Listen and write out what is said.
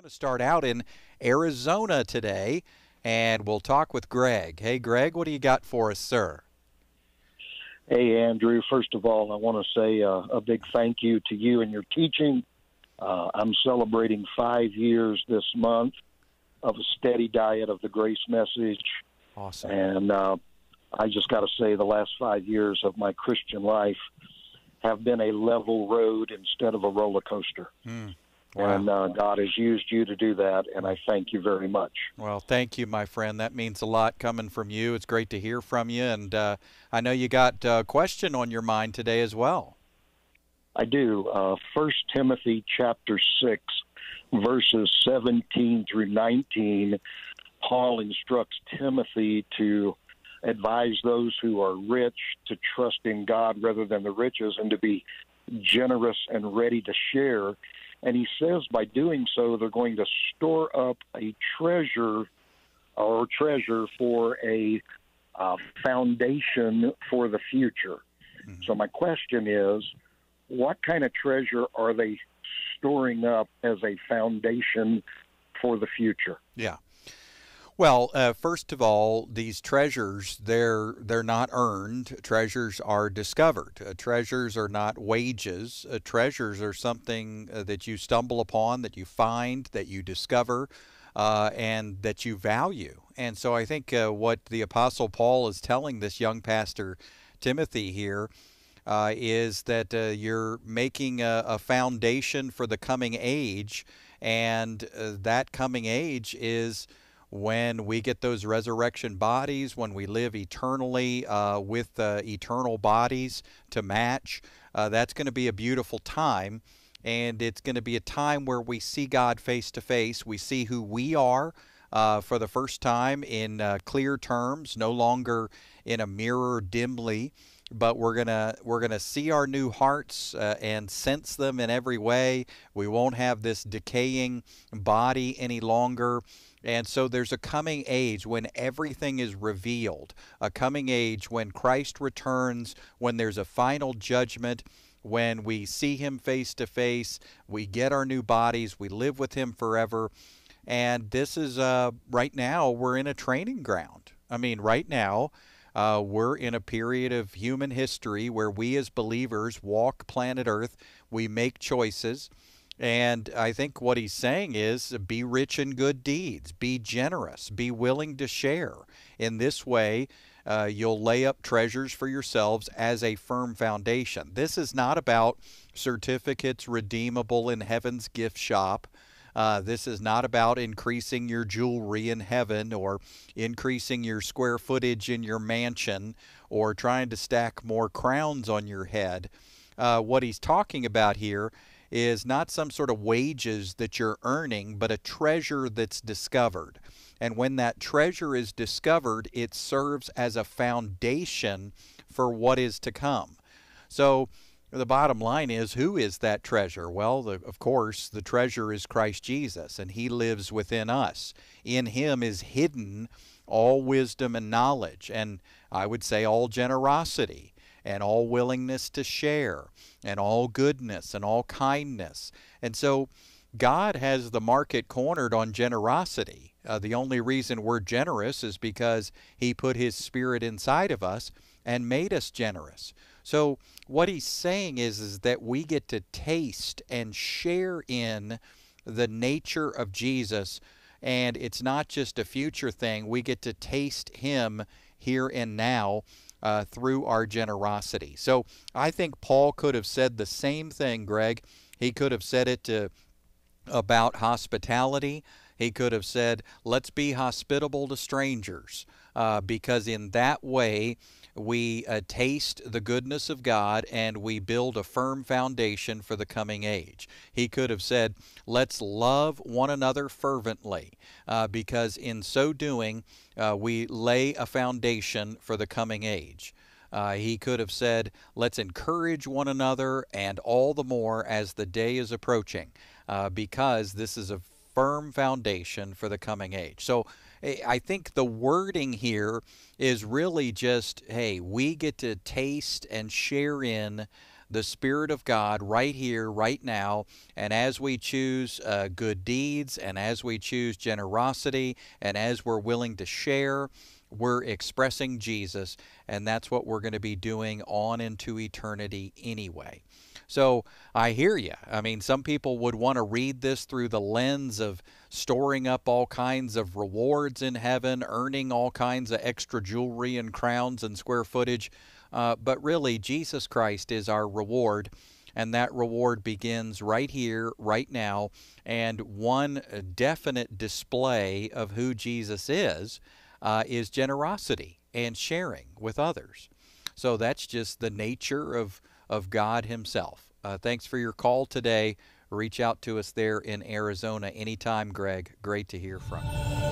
to start out in Arizona today, and we'll talk with Greg. Hey, Greg, what do you got for us, sir? Hey, Andrew. First of all, I want to say a big thank you to you and your teaching. I'm celebrating 5 years this month of a steady diet of the grace message. Awesome. And I just got to say the last 5 years of my Christian life have been a level road instead of a roller coaster. Wow. And God has used you to do that, and I thank you very much. Well, thank you, my friend. That means a lot coming from you. It's great to hear from you, and I know you got a question on your mind today as well. I do. 1 Timothy chapter 6, verses 17 through 19, Paul instructs Timothy to advise those who are rich to trust in God rather than the riches and to be generous and ready to share. And he says by doing so, they're going to store up a treasure for a foundation for the future. Mm-hmm. So my question is, what kind of treasure are they storing up as a foundation for the future? Yeah. Well, first of all, these treasures, they're not earned. Treasures are discovered. Treasures are not wages. Treasures are something that you stumble upon, that you find, that you discover, and that you value. And so I think what the Apostle Paul is telling this young pastor Timothy here is that you're making a foundation for the coming age, and that coming age is when we get those resurrection bodies, when we live eternally with eternal bodies to match. That's going to be a beautiful time, and it's going to be a time where we see God face to face. We see who we are for the first time in clear terms, no longer in a mirror dimly, but we're gonna see our new hearts and sense them in every way. We won't have this decaying body any longer. And so there's a coming age when everything is revealed, a coming age when Christ returns, when there's a final judgment, when we see him face to face, we get our new bodies, we live with him forever. And this is, right now, we're in a training ground. I mean, right now, we're in a period of human history where we as believers walk planet Earth, we make choices. And I think what he's saying is be rich in good deeds, be generous, be willing to share. In this way, you'll lay up treasures for yourselves as a firm foundation. This is not about certificates redeemable in heaven's gift shop. This is not about increasing your jewelry in heaven or increasing your square footage in your mansion or trying to stack more crowns on your head. What he's talking about here is not some sort of wages that you're earning, but a treasure that's discovered. And when that treasure is discovered, it serves as a foundation for what is to come. So the bottom line is, who is that treasure? Well, of course, the treasure is Christ Jesus, and he lives within us. In him is hidden all wisdom and knowledge, and I would say all generosity, and all willingness to share, and all goodness, and all kindness. And so God has the market cornered on generosity. The only reason we're generous is because he put his Spirit inside of us and made us generous. So what he's saying is that we get to taste and share in the nature of Jesus, and it's not just a future thing. We get to taste him here and now through our generosity. So I think Paul could have said the same thing, Greg. He could have said it about hospitality. He could have said, let's be hospitable to strangers, because in that way we taste the goodness of God and we build a firm foundation for the coming age. He could have said, let's love one another fervently, because in so doing we lay a foundation for the coming age. He could have said, let's encourage one another, and all the more as the day is approaching, because this is a firm foundation for the coming age. So I think the wording here is really just, hey, we get to taste and share in the Spirit of God right here, right now. And as we choose good deeds, and as we choose generosity, and as we're willing to share, we're expressing Jesus, and that's what we're going to be doing on into eternity anyway. So I hear you. I mean, some people would want to read this through the lens of storing up all kinds of rewards in heaven, earning all kinds of extra jewelry and crowns and square footage. But really, Jesus Christ is our reward, and that reward begins right here, right now. And one definite display of who Jesus is generosity and sharing with others. So that's just the nature of God Himself. Thanks for your call today. Reach out to us there in Arizona anytime, Greg. Great to hear from you.